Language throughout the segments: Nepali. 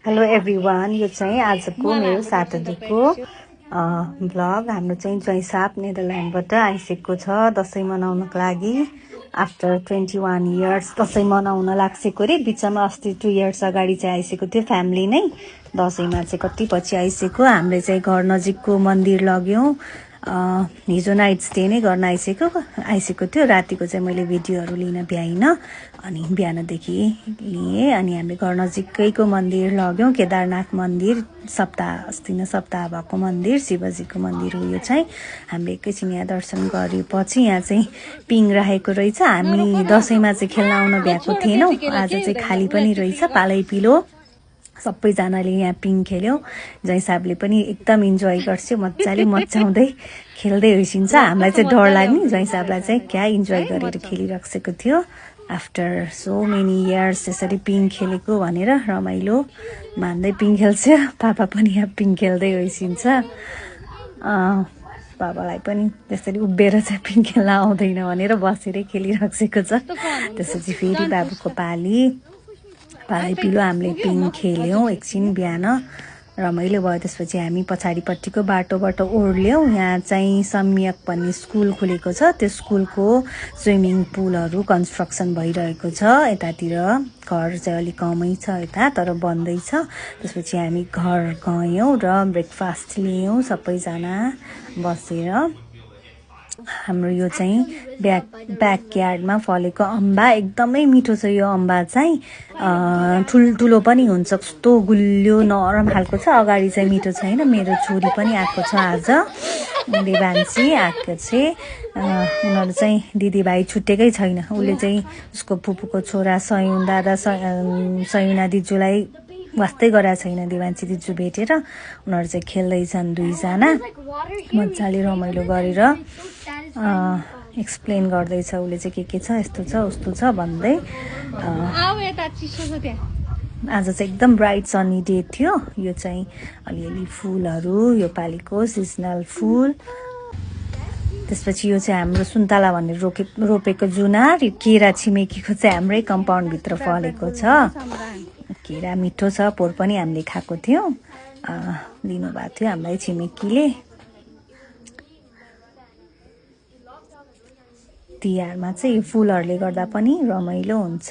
हेलो एभ्रिवान, यो चाहिँ आजको मेरो स्याटरडेको भ्लग। हाम्रो चाहिँ ज्वाइँसाप नेदरल्यान्डबाट आइसकेको छ दसैँ मनाउनको लागि। आफ्टर 21 इयर्स दसैँ मनाउन लाग्सेको रे। बिचमा अस्ति 2 इयर्स अगाडि चाहिँ आइसकेको थियो फ्यामिली नै। दसैँमा चाहिँ कति पछि आइसकेको। हामीले चाहिँ घर नजिकको मन्दिर लग्यौँ। हिजो नाइट स्टे नै गर्न आइसकेको थियो। रातिको चाहिँ मैले भिडियोहरू लिन भ्याइनँ, अनि बिहानदेखि लिएँ। अनि हामीले घर नजिकैको मन्दिर लग्यौँ, केदारनाथ मन्दिर। अस्ति नै सप्ताह भएको मन्दिर, शिवजीको मन्दिर हो यो चाहिँ। हामीले एकैछिन यहाँ दर्शन गरेपछि यहाँ चाहिँ पिङ राखेको रहेछ। हामी दसैँमा चाहिँ खेल्न आउन भ्याएको थिएनौँ, आज चाहिँ खाली पनि रहेछ, पालै पिलो सबैजनाले यहाँ पिङ खेल्यो। ज्वाइँसापले पनि एकदम इन्जोय गर्छ, मजाले मचाउँदै खेल्दै होइसिन्छ। हामीलाई चाहिँ डर लाग्ने, ज्वाइँसापलाई चाहिँ क्या इन्जोय गरेर खेलिराखेको थियो। आफ्टर सो मेनी इयर्स यसरी पिङ खेलेको भनेर रमाइलो मान्दै पिङ खेल्छ। पापा पनि यहाँ पिङ खेल्दै होइसिन्छ। बाबालाई पनि त्यसरी उभिएर चाहिँ पिङ खेल्न आउँदैन भनेर बसेरै खेलिराखेको छ। त्यसपछि फेरि बाबुको पालै पिलो हामीले पिङ खेल्यौँ एकछिन बिहान, रमाइलो भयो। त्यसपछि हामी पछाडिपट्टिको बाटोबाट ओर्ल्यौँ। यहाँ चाहिँ सम्यक भन्ने स्कुल खुलेको छ, त्यो स्कुलको स्विमिङ पुलहरू कन्स्ट्रक्सन भइरहेको छ। यतातिर घर चाहिँ अलिक कमै छ यता, तर बन्दैछ। त्यसपछि हामी घर गयौँ र ब्रेकफास्ट लियौँ सबैजना बसेर। हाम्रो यो चाहिँ ब्याकयार्डमा फलेको अम्बा एकदमै मिठो छ। यो अम्बा चाहिँ ठुल्ठुलो पनि हुन्छ, कस्तो गुलियो नरम खालको छ। अगाडि चाहिँ मिठो छैन। मेरो छोरी पनि आएको छ आज, देवान्सी आएको चाहिँ। उनीहरू चाहिँ दिदीभाइ छुट्टेकै छैन। उसले चाहिँ उसको फुपूको छोरा सयुन दादा सयुना दिजूलाई वास्तै गराएको छैन। देवान्सी दिजू भेटेर उनीहरू चाहिँ खेल्दैछन् दुईजना, मजाले रमाइलो गरेर एक्सप्लेन गर्दैछ। उसले चाहिँ के छ, यस्तो छ उस्तो छ भन्दै। आज चाहिँ एकदम ब्राइट सनी डे थियो। यो चाहिँ अलिअलि फुलहरू, यो पालिको सिजनल फुल। त्यसपछि यो चाहिँ हाम्रो सुन्तला भनेर रोपेको जुनार। यो केरा छिमेकीको चाहिँ हाम्रै कम्पाउन्डभित्र फलेको छ। केरा मिठो छ, पोहोर पनि हामीले खाएको थियौँ, दिनुभएको थियो हामीलाई छिमेकीले। तिहारमा चाहिँ यो फुलहरूले गर्दा पनि रमाइलो हुन्छ।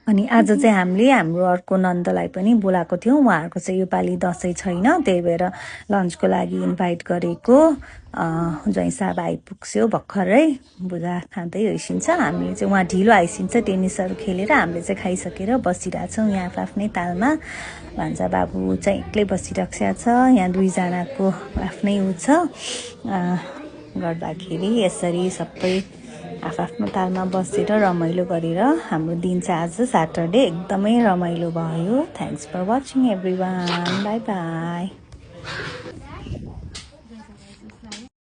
अनि आज चाहिँ हामीले हाम्रो अर्को नन्दलाई पनि बोलाएको थियौँ। उहाँहरूको चाहिँ योपालि दसैँ छैन, त्यही भएर लन्चको लागि इन्भाइट गरेको। ज्वाइँसाप आइपुग्यो भर्खरै, बुझा खाँदै होइसिन्छ। हामीले चाहिँ उहाँ ढिलो आइसिन्छ टेनिसहरू खेलेर। हामीले चाहिँ खाइसकेर बसिरहेछौँ यहाँ आफ्नै तालमा। भान्जा बाबु चाहिँ एक्लै बसिरहेको छ। यहाँ दुईजनाको आफ्नै ऊ छ गर्दाखेरि यसरी सबै आफ्नो तालमा बसेर रमाइलो गरेर हाम्रो दिन चाहिँ आज स्याटरडे एकदमै रमाइलो भयो। Thanks for watching everyone, bye by.